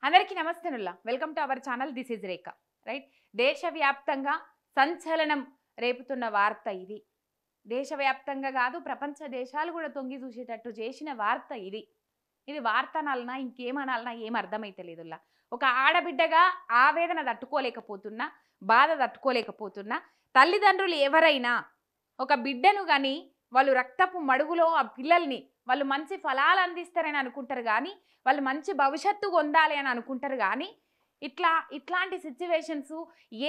అందరికీ నమస్తేనుల్లా welcome to our channel this is Rekha right. దేశవ్యాప్తంగా సంచలనం రేపుతున్న వార్త ఇది. దేశవ్యాప్తంగా కాదు, ప్రపంచ దేశాలు కూడా తొంగి చూసేటట్టు చేసిన వార్త ఇది. ఇది వార్త అనాలనా ఇంకేమనాలనా ఏం అర్థమైతలేదుల్లా. ఒక ఆడబిడ్డగా ఆవేదన తట్టుకోలేకపోతున్నా, బాధ తట్టుకోలేకపోతున్నా. తల్లిదండ్రులు ఎవరైనా ఒక బిడ్డను కానీ వాళ్ళు రక్తపు మడుగులో ఆ పిల్లల్ని వాళ్ళు మంచి ఫలాలు అందిస్తారని అనుకుంటారు, కానీ వాళ్ళు మంచి భవిష్యత్తు పొందాలి అని అనుకుంటారు, కానీ ఇట్లాంటి సిచ్యువేషన్స్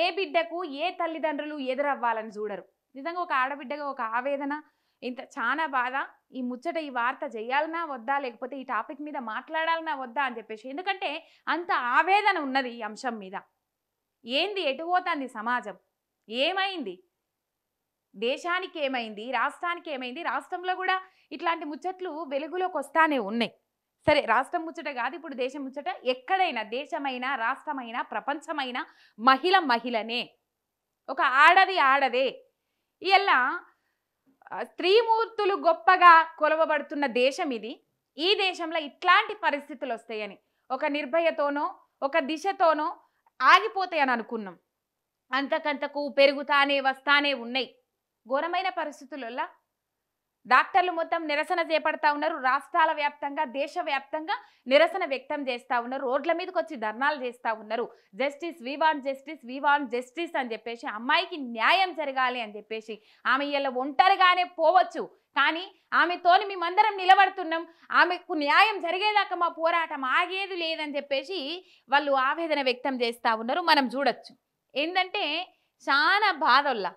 ఏ బిడ్డకు ఏ తల్లిదండ్రులు ఎదురవ్వాలని చూడరు. నిజంగా ఒక ఆడబిడ్డగా ఒక ఆవేదన, ఇంత చాలా బాధ. ఈ ముచ్చట ఈ వార్త చేయాలన్నా వద్దా, లేకపోతే ఈ టాపిక్ మీద మాట్లాడాలన్నా వద్దా అని చెప్పేసి, ఎందుకంటే అంత ఆవేదన ఉన్నది ఈ అంశం మీద. ఏంది ఎటు పోతుంది సమాజం, ఏమైంది, దేశానికి ఏమైంది, రాష్ట్రానికి ఏమైంది. రాష్ట్రంలో కూడా ఇట్లాంటి ముచ్చట్లు వెలుగులోకి వస్తానే ఉన్నాయి. సరే, రాష్ట్రం ముచ్చట కాదు, ఇప్పుడు దేశం ముచ్చట. ఎక్కడైనా దేశమైనా రాష్ట్రమైనా ప్రపంచమైనా మహిళనే, ఒక ఆడది ఆడదే. ఇలా స్త్రీమూర్తులు గొప్పగా కొలవబడుతున్న దేశం ఇది. ఈ దేశంలో ఇట్లాంటి పరిస్థితులు వస్తాయని, ఒక నిర్భయతోనో ఒక దిశతోనో ఆగిపోతాయని అనుకున్నాం. అంతకంతకు పెరుగుతానే వస్తానే ఉన్నాయి. ఘోరమైన పరిస్థితులలో డాక్టర్లు మొత్తం నిరసన చేపడతా ఉన్నారు. రాష్ట్రాల వ్యాప్తంగా దేశవ్యాప్తంగా నిరసన వ్యక్తం చేస్తూ ఉన్నారు. రోడ్ల మీదకి వచ్చి ధర్నాలు చేస్తూ ఉన్నారు. Justice, we want justice, we want justice అని చెప్పేసి, అమ్మాయికి న్యాయం జరగాలి అని చెప్పేసి. ఆమె ఇలా ఒంటరిగానే పోవచ్చు, కానీ ఆమెతోని మేమందరం నిలబడుతున్నాం, ఆమెకు న్యాయం జరిగేదాకా మా పోరాటం ఆగేది లేదని చెప్పేసి వాళ్ళు ఆవేదన వ్యక్తం చేస్తూ ఉన్నారు. మనం చూడొచ్చు. ఏంటంటే చాలా బాధల్లా,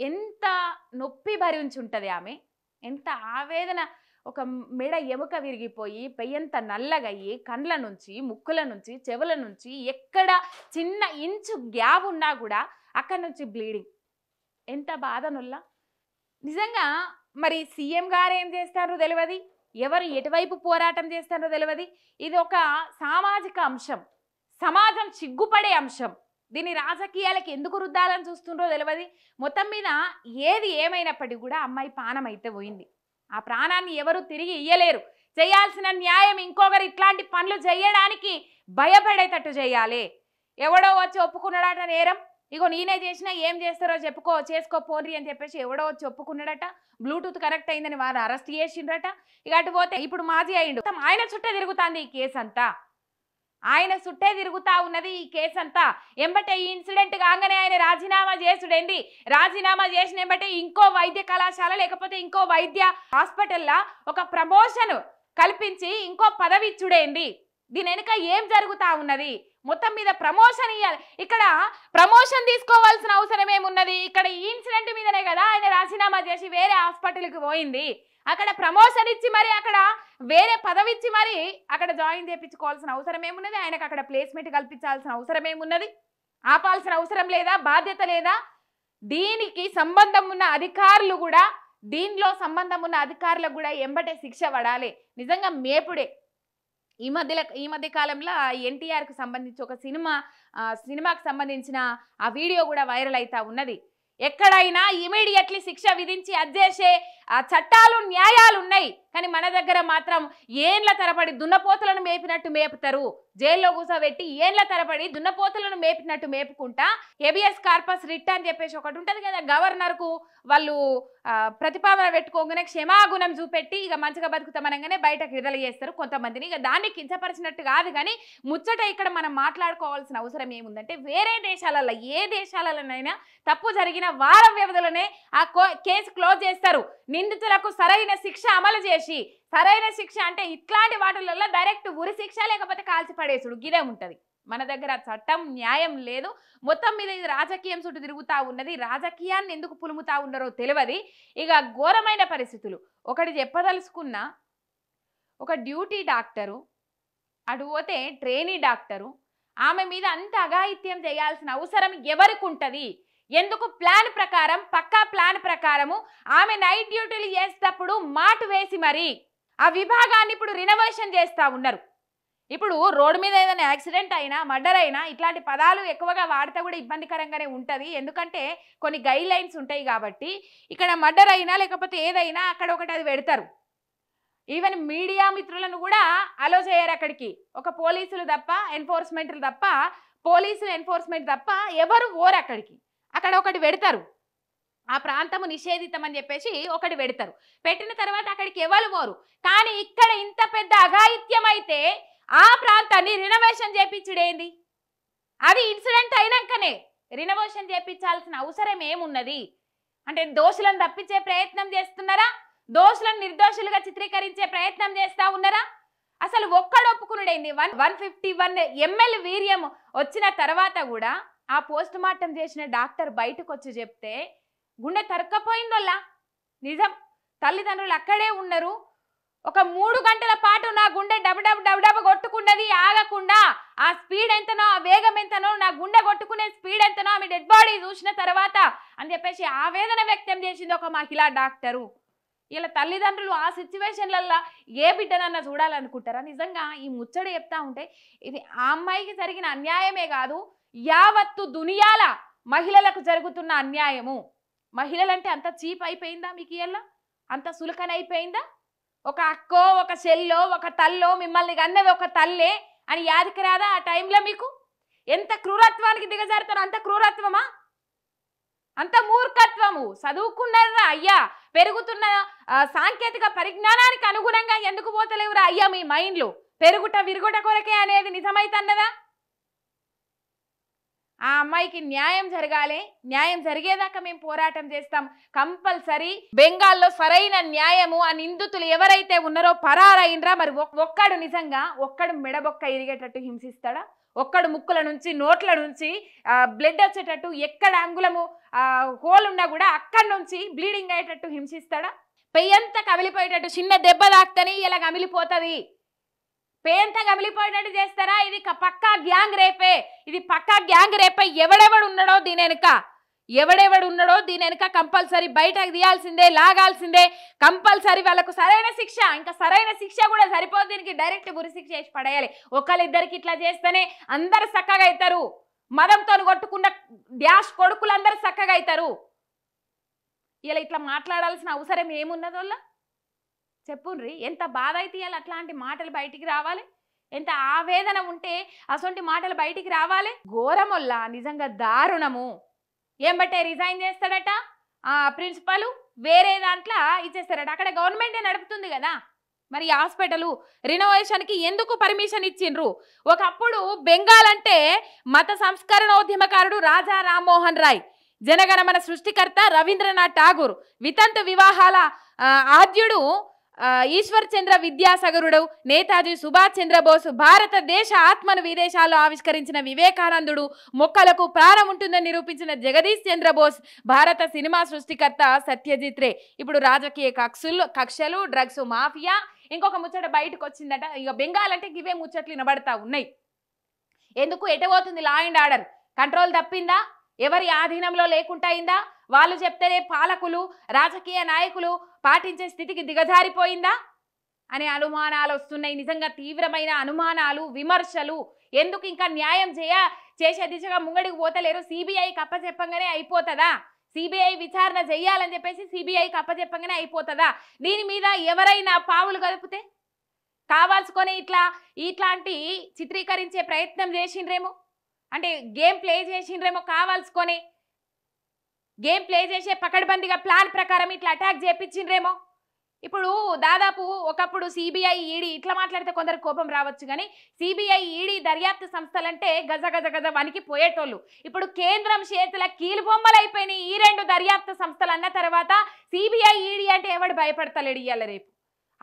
ఎంత నొప్పి భరించుంటుంది ఆమె, ఎంత ఆవేదన. ఒక మెడ ఎముక విరిగిపోయి పెయ్యంత నల్లగయ్యి, కండ్ల నుంచి ముక్కుల నుంచి చెవుల నుంచి ఎక్కడ చిన్న ఇంచు గ్యాప్ ఉన్నా కూడా అక్కడి నుంచి బ్లీడింగ్. ఎంత బాధనుల్లా నిజంగా. మరి సీఎం గారు ఏం చేస్తారో తెలియదు, ఎవరు ఎటువైపు పోరాటం చేస్తారో తెలియదు. ఇది ఒక సామాజిక అంశం, సమాజం సిగ్గుపడే అంశం. దీన్ని రాజకీయాలకు ఎందుకు రుద్దాలని చూస్తుండ్రో తెలియదు. మొత్తం మీద ఏది ఏమైనప్పటికీ కూడా అమ్మాయి ప్రాణం అయితే పోయింది. ఆ ప్రాణాన్ని ఎవరు తిరిగి ఇయ్యలేరు. చేయాల్సిన న్యాయం ఇంకొకరు ఇట్లాంటి పనులు చేయడానికి భయపడేటట్టు చేయాలి. ఎవడో వచ్చి ఒప్పుకున్నాడట నేరం, ఇగో నేనే చేసినా ఏం చేస్తారో చేసుకోపోర్రి అని చెప్పేసి ఎవడో వచ్చి ఒప్పుకున్నాడట. బ్లూటూత్ కరెక్ట్ అయిందని వారు అరెస్ట్ చేసిండ్రట. ఇక అటు పోతే ఇప్పుడు మాజీ అయిండు, ఆయన చుట్టే తిరుగుతుంది ఈ కేసు అంతా, ఆయన చుట్టే తిరుగుతా ఉన్నది ఈ కేసు అంతా. ఎంబటే ఈ ఇన్సిడెంట్ కాగానే ఆయన రాజీనామా చేసుడేంది, రాజీనామా చేసిన ఎంబటే ఇంకో వైద్య కళాశాల లేకపోతే ఇంకో వైద్య హాస్పిటల్లో ఒక ప్రమోషన్ కల్పించి ఇంకో పదవి ఇచ్చుడేంది. దీని వెనుక ఏం జరుగుతా ఉన్నది? మొత్తం మీద ప్రమోషన్ ఇవ్వాలి. ఇక్కడ ప్రమోషన్ తీసుకోవాల్సిన అవసరం ఏమున్నది? ఇక్కడ ఈ ఇన్సిడెంట్ మీదనే కదా ఆయన రాజీనామా చేసి వేరే హాస్పిటల్కి పోయింది. అక్కడ ప్రమోషన్ ఇచ్చి మరి అక్కడ వేరే పదవి ఇచ్చి మరి అక్కడ జాయిన్ చేయించుకోవాల్సిన అవసరం ఏమున్నది? ఆయనకు అక్కడ ప్లేస్మెంట్ కల్పించాల్సిన అవసరం ఏమున్నది? ఆపాల్సిన అవసరం లేదా? బాధ్యత లేదా? దీనికి సంబంధం ఉన్న అధికారులు కూడా, దీనిలో సంబంధం ఉన్న అధికారులకు కూడా ఎంబటే శిక్ష పడాలి. నిజంగా మేపుడే. ఈ మధ్య కాలంలో ఎన్టీఆర్కి సంబంధించి ఒక సినిమాకి సంబంధించిన ఆ వీడియో కూడా వైరల్ అవుతా ఉన్నది. ఎక్కడైనా ఇమీడియట్లీ శిక్ష విధించి అద్దేసే చట్టాలు న్యాయాలు ఉన్నాయి, కానీ మన దగ్గర మాత్రం ఏండ్ల తరబడి దున్నపోతులను మేపినట్టు మేపుతారు. జైల్లో కూర్చోబెట్టి ఏండ్ల తరబడి దున్నపోతులను మేపినట్టు మేపుకుంటా హెబియస్ కార్పస్ రిట్ అని చెప్పేసి ఒకటి ఉంటుంది కదా, గవర్నర్కు వాళ్ళు ప్రతిపాదన పెట్టుకోగానే క్షమాగుణం చూపెట్టి ఇక మంచిగా బతుకుతామనగానే బయటకు విడుదల చేస్తారు కొంతమందిని. ఇక దాన్ని కించపరిచినట్టు కాదు, కానీ ముచ్చట ఇక్కడ మనం మాట్లాడుకోవాల్సిన అవసరం ఏముందంటే, వేరే దేశాలలో ఏ దేశాలలోనైనా తప్పు జరిగిన వారం వ్యవధిలోనే ఆ కేసు క్లోజ్ చేస్తారు. నిందితులకు సరైన శిక్ష అమలు చేసి, సరైన శిక్ష అంటే ఇట్లాంటి వాటిలలో డైరెక్ట్ ఉరి శిక్ష లేకపోతే కాల్చి పడేసుడు గిదే ఉంటుంది. మన దగ్గర చట్టం న్యాయం లేదు. మొత్తం మీద ఇది రాజకీయం చుట్టూ తిరుగుతూ ఉన్నది. రాజకీయాన్ని ఎందుకు పులుముతా ఉన్నారో తెలియదు. ఇక ఘోరమైన పరిస్థితులు. ఒకటి చెప్పదలుచుకున్న, ఒక డ్యూటీ డాక్టరు, అటు పోతే ట్రైనీ డాక్టరు, ఆమె మీద అంత అఘాయిత్యం చేయాల్సిన అవసరం ఎవరికి ఉంటుంది? ఎందుకు? ప్లాన్ ప్రకారం, పక్కా ప్లాన్ ప్రకారము ఆమె నైట్ డ్యూటీలు చేసేటప్పుడు మాటు వేసి మరి ఆ విభాగాన్ని ఇప్పుడు రినోవేషన్ చేస్తూ ఉన్నారు. ఇప్పుడు రోడ్డు మీద ఏదైనా యాక్సిడెంట్ అయినా, మర్డర్ అయినా ఇట్లాంటి పదాలు ఎక్కువగా వాడితే కూడా ఇబ్బందికరంగానే ఉంటుంది. ఎందుకంటే కొన్ని గైడ్ లైన్స్ ఉంటాయి కాబట్టి. ఇక్కడ మర్డర్ అయినా లేకపోతే ఏదైనా అక్కడ ఒకటి అది పెడతారు. ఈవెన్ మీడియా మిత్రులను కూడా అలో చేయరు అక్కడికి. ఒక పోలీసులు తప్ప, ఎన్ఫోర్స్మెంట్ తప్ప ఎవరు ఓరు అక్కడికి. అక్కడ ఒకటి పెడతారు, ఆ ప్రాంతము నిషేధితం అని చెప్పేసి ఒకటి పెడతారు. పెట్టిన తర్వాత అక్కడికి ఎవరు పోరు. కానీ ఇక్కడ ఇంత పెద్ద అఘాయిత్యం అయితే ఆ ప్రాంతాన్ని రినోవేషన్ చేపించుడేంది? అది ఇన్సిడెంట్ అయినాకనే రినోవేషన్ చేపించాల్సిన అవసరం ఏమున్నది? అంటే దోషులను తప్పించే ప్రయత్నం చేస్తున్నారా? దోషులను నిర్దోషులుగా చిత్రీకరించే ప్రయత్నం చేస్తా ఉన్నారా? అసలు ఒక్కడు ఒప్పుకునుడైంది. 151 ml వీర్యం వచ్చిన తర్వాత కూడా ఆ పోస్ట్ మార్టం చేసిన డాక్టర్ బయటకు వచ్చి చెప్తే గుండె తరక్కపోయిందోల్లా. నిజం, తల్లిదండ్రులు అక్కడే ఉన్నారు. ఒక 3 గంటల పాటు నా గుండె డబడబ కొట్టుకున్నది ఆగకుండా. ఆ స్పీడ్ ఎంతనో, ఆ వేగం ఎంతనో, నా గుండె కొట్టుకునే స్పీడ్ ఎంతనో ఆమె డెడ్ బాడీ చూసిన తర్వాత అని చెప్పేసి ఆవేదన వ్యక్తం చేసింది ఒక మహిళా డాక్టరు. ఇలా తల్లిదండ్రులు ఆ సిచ్యువేషన్లలో ఏ బిడ్డనన్నా చూడాలనుకుంటారా? నిజంగా ఈ ముచ్చట చెప్తా ఉంటే ఇది ఆ అమ్మాయికి జరిగిన అన్యాయమే కాదు, యావత్తు దునియాల మహిళలకు జరుగుతున్న అన్యాయము. మహిళలంటే అంత చీప్ అయిపోయిందా మీకు? ఇలా అంత సులకనైపోయిందా? ఒక అక్కో, ఒక చెల్లో, ఒక తల్లో మిమ్మల్ని కన్నది ఒక తల్లే అని యాదికి రాదా ఆ టైంలో మీకు? ఎంత క్రూరత్వానికి దిగజారుతారో అంత క్రూరత్వమా, అంత మూర్ఖత్వము. చదువుకున్నారా అయ్యా? పెరుగుతున్న సాంకేతిక పరిజ్ఞానానికి అనుగుణంగా ఎందుకు పోతలేవురా అయ్యా మీ మైండ్లు? పెరుగుట విరుగుట కొరకే అనేది నిజమైతన్నదా? ఆ అమ్మాయికి న్యాయం జరగాలి. న్యాయం జరిగేదాకా మేము పోరాటం చేస్తాం కంపల్సరీ. బెంగాల్లో సరైన న్యాయము ఆ నిందితులు ఎవరైతే ఉన్నారో పరారైనరా. మరి ఒక్కడు నిజంగా ఒక్కడు మెడబొక్క ఇరిగేటట్టు హింసిస్తాడా? ఒక్కడు ముక్కుల నుంచి నోట్ల నుంచి బ్లడ్ వచ్చేటట్టు, ఎక్కడ అంగుళము హోల్ ఉన్నా కూడా అక్కడి నుంచి బ్లీడింగ్ అయ్యేటట్టు హింసిస్తాడా? పెయ్యంతా కమిలిపోయేటట్టు చిన్న దెబ్బ తాకుతని ఇలా కమిలిపోతుంది. పేంత గమిలిపోయినట్టు చేస్తారా? ఇది పక్కా గ్యాంగ్ రేపే. ఇది పక్కా గ్యాంగ్ రేపే. ఎవడెవడు ఉన్నాడో దీని వెనుక కంపల్సరీ బయటకు తీయాల్సిందే, లాగాల్సిందే కంపల్సరీ. వాళ్ళకు సరైన శిక్ష, ఇంకా సరైన శిక్ష కూడా సరిపోదు, దీనికి డైరెక్ట్ గురి శిక్ష చేసి పడేయాలి. ఒకళ్ళిద్దరికి ఇట్లా చేస్తేనే అందరు చక్కగా అవుతారు. మదంతో కొట్టుకున్న డ్యాష్ కొడుకులు అందరు చక్కగా అవుతారు. ఇలా ఇట్లా మాట్లాడాల్సిన అవసరం ఏమున్నదోళ్ళ చెప్పుండ్రి. ఎంత బాధ అయితే ఇవాళ అట్లాంటి మాటలు బయటికి రావాలి? ఎంత ఆవేదన ఉంటే అసొంటి మాటలు బయటికి రావాలి? ఘోరమొల్లా, నిజంగా దారుణము. ఏం బట్టే రిజైన్ చేస్తాడట ఆ ప్రిన్సిపల్, వేరే దాంట్లో ఇచ్చేస్తారట. అక్కడ గవర్నమెంటే నడుపుతుంది కదా. మరి హాస్పిటల్ రినోవేషన్కి ఎందుకు పర్మిషన్ ఇచ్చిండ్రు? ఒకప్పుడు బెంగాల్ అంటే మత సంస్కరణోద్యమకారుడు రాజా రామ్మోహన్ రాయ్, జనగణమన సృష్టికర్త రవీంద్రనాథ్ ఠాగూర్, వితంతు వివాహాల ఆద్యుడు ఈశ్వర్ చంద్ర విద్యాసాగరుడు, నేతాజీ సుభాష్ చంద్రబోస్, భారతదేశ ఆత్మను విదేశాల్లో ఆవిష్కరించిన వివేకానందుడు, మొక్కలకు ప్రాణం ఉంటుందని నిరూపించిన జగదీష్ చంద్రబోస్, భారత సినిమా సృష్టికర్త సత్యజిత్ రే. ఇప్పుడు రాజకీయ కక్షలు, డ్రగ్స్ మాఫియా, ఇంకొక ముచ్చట బయటకు వచ్చిందట. ఇక బెంగాల్ అంటే ఇవే ముచ్చట్లు వినబడతా ఉన్నాయి. ఎందుకు ఎటపోతుంది లా అండ్ ఆర్డర్? కంట్రోల్ తప్పిందా? ఎవరి ఆధీనంలో లేకుండా అయిందా? వాళ్ళు చెప్తేనే పాలకులు, రాజకీయ నాయకులు పాటించే స్థితికి దిగజారిపోయిందా అనే అనుమానాలు వస్తున్నాయి. నిజంగా తీవ్రమైన అనుమానాలు, విమర్శలు. ఎందుకు ఇంకా న్యాయం చేసే దిశగా ముంగడికి పోతలేరు? సిబిఐకి అప్పచెప్పంగానే అయిపోతుందా? సిబిఐ విచారణ చేయాలని చెప్పేసి సిబిఐకి అప్పచెప్పంగానే అయిపోతుందా? దీని మీద ఎవరైనా పావులు కదిపితే కావాల్సుకొని ఇట్లాంటి చిత్రీకరించే ప్రయత్నం చేసిండ్రేమో, అంటే గేమ్ ప్లే చేసిండ్రేమో, కావాల్సుకొని గేమ్ ప్లే చేసే పకడ్బందీగా ప్లాన్ ప్రకారం ఇట్లా అటాక్ చేపించిండ్రేమో. ఇప్పుడు దాదాపు ఒకప్పుడు సిబిఐ, ఈడీ ఇట్లా మాట్లాడితే కొందరు కోపం రావచ్చు, కానీ సిబిఐ, ఈడీ దర్యాప్తు సంస్థలంటే గజ గజ గజ వనికి పోయేటోళ్ళు. ఇప్పుడు కేంద్రం చేతుల కీలుబొమ్మలు అయిపోయినాయి ఈ రెండు దర్యాప్తు సంస్థలు అన్న తర్వాత సిబిఐ, ఈడీ అంటే ఎవడు భయపడతలేడు ఇయ్యాల రేపు.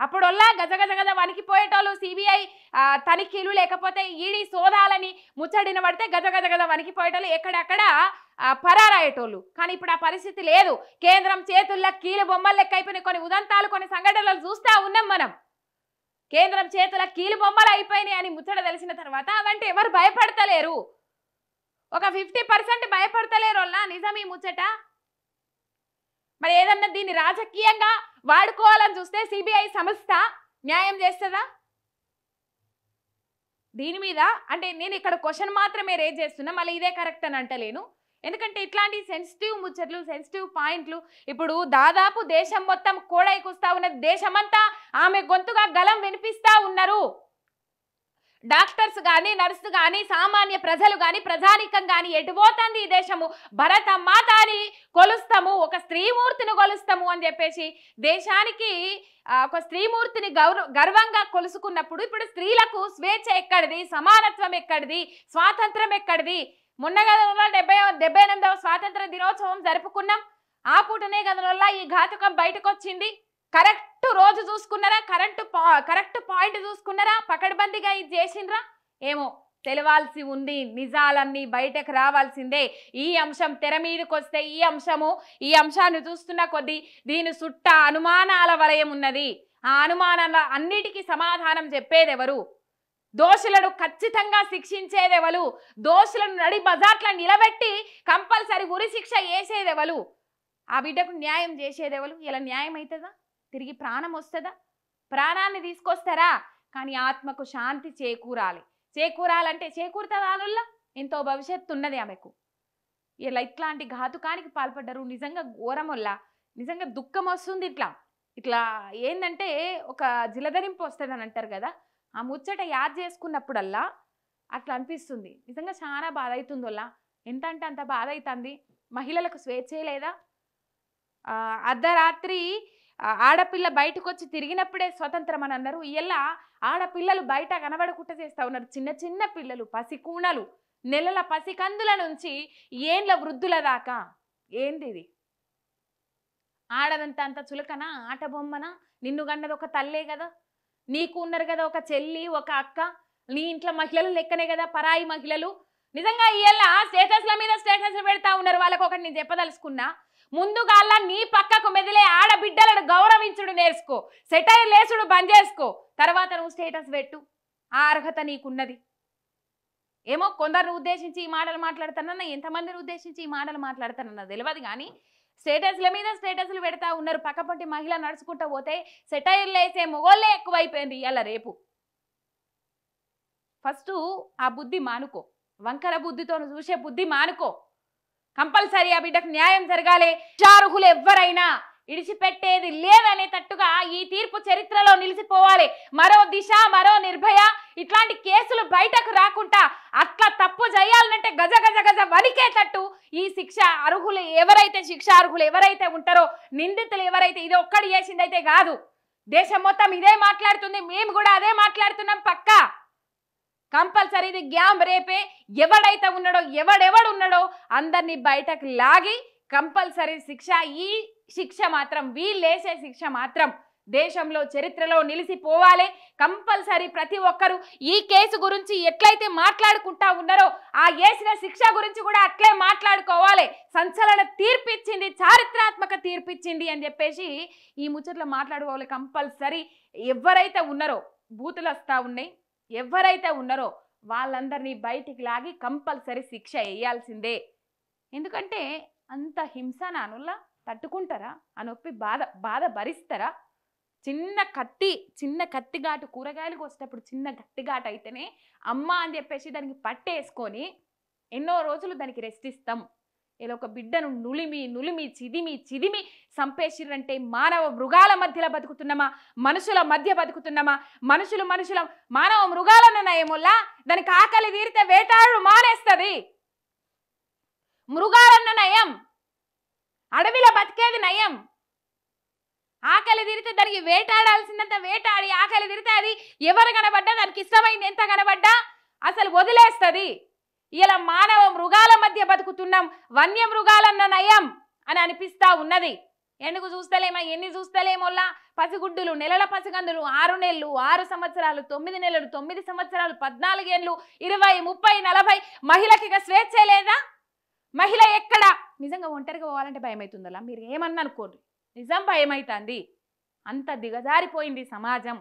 అప్పుడొల్లా గజ గజ గజ వణికిపోయేటోళ్ళు సిబిఐ తనిఖీలు, లేకపోతే ఈడీ సోదాలని ముచ్చడిన పడితే గజ గజ గజ వణికిపోయేటోళ్ళు, ఎక్కడెక్కడ పరారాయేటోళ్ళు. కానీ ఇప్పుడు ఆ పరిస్థితి లేదు. కేంద్రం చేతుల్లో కీలు బొమ్మలు లెక్క అయిపోయినాయి. కొన్ని ఉదంతాలు, కొన్ని సంఘటనలు చూస్తూ ఉన్నాం మనం. కేంద్రం చేతుల కీలు బొమ్మలు అయిపోయినాయి అని ముచ్చట తెలిసిన తర్వాత అవంటే ఎవరు భయపడతలేరు. ఒక 50% భయపడతలేరు వల్ల నిజం ఈ ముచ్చట. మరి ఏదన్నా దీన్ని రాజకీయంగా వాడుకోవాలని చూస్తే సిబిఐ సంస్థ న్యాయం చేస్తుందా? దీని మీద అంటే నేను ఇక్కడ క్వశ్చన్ మాత్రమే రేజ్ చేస్తున్నా, మళ్ళీ ఇదే కరెక్ట్ అని అంటలేను. ఎందుకంటే ఇట్లాంటి సెన్సిటివ్ ముచ్చట్లు, సెన్సిటివ్ పాయింట్లు ఇప్పుడు దాదాపు దేశం మొత్తం కోడైకొస్తా ఉన్నది. దేశమంతా ఆమె గొంతుగా గలం వినిపిస్తా ఉన్నారు. డాక్టర్స్ కానీ, నర్సు కానీ, సామాన్య ప్రజలు కానీ, ప్రజానికం కానీ ఎటుపోతుంది ఈ దేశము? భరత మాతాని కొలుస్తాము, ఒక స్త్రీమూర్తిని కొలుస్తాము అని చెప్పేసి దేశానికి ఒక స్త్రీమూర్తిని గర్వంగా కొలుసుకున్నప్పుడు ఇప్పుడు స్త్రీలకు స్వేచ్ఛ ఎక్కడిది? సమానత్వం ఎక్కడిది? స్వాతంత్రం ఎక్కడిది? మొన్న గతంలో 78వ స్వాతంత్ర దినోత్సవం జరుపుకున్నాం. ఆ పూటనే గతంలో ఈ ఘాతుకం బయటకు వచ్చింది. కరెక్ట్ రోజు చూసుకున్నారా? Correct point చూసుకున్నారా? పకడ్బందీగా ఇది చేసిండ్రా? ఏమో తెలవాల్సి ఉంది. నిజాలన్నీ బయటకు రావాల్సిందే. ఈ అంశం తెర మీదకి వస్తే ఈ అంశాన్ని చూస్తున్న కొద్దీ దీని చుట్ట అనుమానాల వలయం ఉన్నది. ఆ అనుమానాల అన్నిటికీ సమాధానం చెప్పేదెవరు? దోషులను ఖచ్చితంగా శిక్షించేదెవరు? దోషులను నడి బజార్ల నిలబెట్టి కంపల్సరీ ఉరి శిక్ష వేసేదెవరు? ఆ బిడ్డకు న్యాయం చేసేదెవరు? ఇలా న్యాయం అవుతుందా? తిరిగి ప్రాణం వస్తుందా? ప్రాణాన్ని తీసుకొస్తారా? కానీ ఆత్మకు శాంతి చేకూరాలంటే చేకూరుతుందా? ఎంతో భవిష్యత్తు ఉన్నది ఆమెకు. ఇలా ఇట్లాంటి ఘాతుకానికి పాల్పడ్డారు. నిజంగా ఘోరమొల్లా, నిజంగా దుఃఖం వస్తుంది. ఇట్లా ఏంటంటే ఒక జిలధరింపు వస్తుంది అని అంటారు కదా, ఆ ముచ్చట యాద్ చేసుకున్నప్పుడల్లా అట్లా అనిపిస్తుంది. నిజంగా చాలా బాధ అవుతుందోలా. ఎంత అంటే అంత బాధ అవుతుంది. మహిళలకు స్వేచ్ఛే లేదా? అర్ధరాత్రి ఆడపిల్ల బయటకు వచ్చి తిరిగినప్పుడే స్వతంత్రం అని అన్నారు. ఇలా ఆడపిల్లలు బయట కనబడకుండా చేస్తూ ఉన్నారు. చిన్న చిన్న పిల్లలు, పసికూణలు, నెలల పసికందుల నుంచి ఏండ్ల వృద్ధుల దాకా. ఏంది ఇది? ఆడదంతా అంత చులకన, ఆట బొమ్మన? నిన్ను కన్నది ఒక తల్లే కదా, నీకు ఉన్నారు కదా ఒక చెల్లి, ఒక అక్క. నీ ఇంట్లో మహిళలు లెక్కనే కదా పరాయి మహిళలు. నిజంగా ఇయ్యాల స్టేటస్ల మీద స్టేటస్లు పెడతా ఉన్నారు. వాళ్ళకి ఒకటి నేను చెప్పదలుచుకున్నా, ముందుగా నీ పక్కకు మెదిలే ఆడబిడ్డలను గౌరవించుడు నేర్చుకో, సెటైర్ లేసుడు బంద్ చేసుకో, తర్వాత నువ్వు స్టేటస్ పెట్టు. ఆ అర్హత నీకున్నది. ఏమో కొందరిని ఉద్దేశించి ఈ మాటలు మాట్లాడతానన్నా, ఎంతమందిని ఉద్దేశించి ఈ మాటలు మాట్లాడతానన్నా తెలియదు. కానీ స్టేటస్ల మీద స్టేటస్లు పెడతా ఉన్నారు. పక్కపంటి మహిళ నడుచుకుంటూ పోతే సెటైర్లు వేసే మొగోళ్ళే ఎక్కువైపోయింది ఇవాళ రేపు. ఫస్ట్ ఆ బుద్ధి మానుకో, వంకర బుద్ధితో చూసే బుద్ధి మానుకో. కంపల్సరీ ఆ బిడ్డకు న్యాయం జరగాలి. అర్హులు ఎవ్వరైనా ఇడిచిపెట్టేది లేదనేటట్టుగా ఈ తీర్పు చరిత్రలో నిలిచిపోవాలి. మరో దిశ, మరో నిర్భయ ఇట్లాంటి కేసులు బయటకు రాకుండా అట్లా తప్పు చేయాలంటే గజ గజ గజ వణికేటట్టు ఈ శిక్ష అర్హులు ఎవరైతే, శిక్ష అర్హులు ఎవరైతే ఉంటారో, నిందితులు ఎవరైతే, ఇది ఒక్కడి చేసిందైతే కాదు, దేశం మొత్తం ఇదే మాట్లాడుతుంది. మేము కూడా అదే మాట్లాడుతున్నాం. పక్కా కంపల్సరీ ఇది గ్యామ్ రేపే. ఎవడైతే ఉన్నాడో, ఎవడెవడున్నాడో అందరినీ బయటకు లాగి కంపల్సరీ శిక్ష, ఈ శిక్ష మాత్రం, వీళ్ళేసే శిక్ష మాత్రం దేశంలో చరిత్రలో నిలిచిపోవాలి. కంపల్సరీ ప్రతి ఒక్కరు ఈ కేసు గురించి ఎట్లయితే మాట్లాడుకుంటా ఉన్నారో ఆ వేసిన శిక్ష గురించి కూడా అట్లే మాట్లాడుకోవాలి. సంచలన తీర్పిచ్చింది, చారిత్రాత్మక తీర్పిచ్చింది అని చెప్పేసి ఈ ముచ్చట్లో మాట్లాడుకోవాలి. కంపల్సరీ ఎవరైతే ఉన్నారో, బూతులు వస్తూ ఉన్నాయి, ఎవరైతే ఉన్నారో వాళ్ళందరినీ బయటికి లాగి కంపల్సరీ శిక్ష వేయాల్సిందే. ఎందుకంటే అంత హింస నానుల్లా తట్టుకుంటారా? ఆ నొప్పి బాధ భరిస్తారా? చిన్న కత్తిఘాటు కూరగాయలకు వచ్చేటప్పుడు చిన్న గట్టిఘాటు అయితేనే అమ్మ అని చెప్పేసి దానికి పట్టేసుకొని ఎన్నో రోజులు దానికి రెస్ట్ ఇస్తాం. ఇలా ఒక బిడ్డను నులిమి చిదిమి సంపేసిరంటే మానవ మృగాల మధ్యలో బతుకుతున్నామా? మనుషుల మధ్య బతుకుతున్నామా? మనుషుల మానవ మృగాలను నయముల్లా దానికి ఆకలి తీరితే వేటాడు మానేస్తుంది. మృగాలన్న నయం, అడవిలో బతికేది నయం. ఆకలి తీరితే దానికి వేటాడాల్సిందంత వేటాడి, ఆకలి తీరితే అది ఎవరు కనబడ్డా, దానికి ఇష్టమైంది ఎంత కనబడ్డా అసలు వదిలేస్తుంది. ఇలా మానవ మృగాల మధ్య బతుకుతున్నాం. వన్య మృగాలన్న నయం అని అనిపిస్తా ఉన్నది. ఎందుకు చూస్తలేమా? ఎన్ని చూస్తలేమోల్లా పసిగుడ్డులు, నెలల పసిగందులు, 6 నెలలు, 6 సంవత్సరాలు, 9 నెలలు, 9 సంవత్సరాలు, 14 ఏళ్ళు, 20, 30, 40 మహిళకి ఇక స్వేచ్ఛ లేదా? మహిళ ఎక్కడ? నిజంగా ఒంటరిగా పోవాలంటే భయం అవుతుందలా. మీరు ఏమన్నా అనుకోండి, నిజం భయం అవుతుంది. అంత దిగజారిపోయింది సమాజం.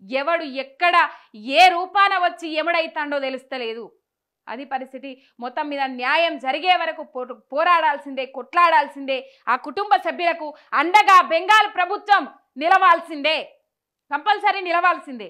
ఎవడు ఎక్కడ ఏ రూపాన వచ్చి ఎముడైతాడో తెలుస్తలేదు. అది పరిస్థితి. మొత్తం మీద న్యాయం జరిగే వరకు పోరాడాల్సిందే, కొట్లాడాల్సిందే. ఆ కుటుంబ సభ్యులకు అండగా బెంగాల్ ప్రభుత్వం నిలవాల్సిందే, కంపల్సరీ నిలవాల్సిందే.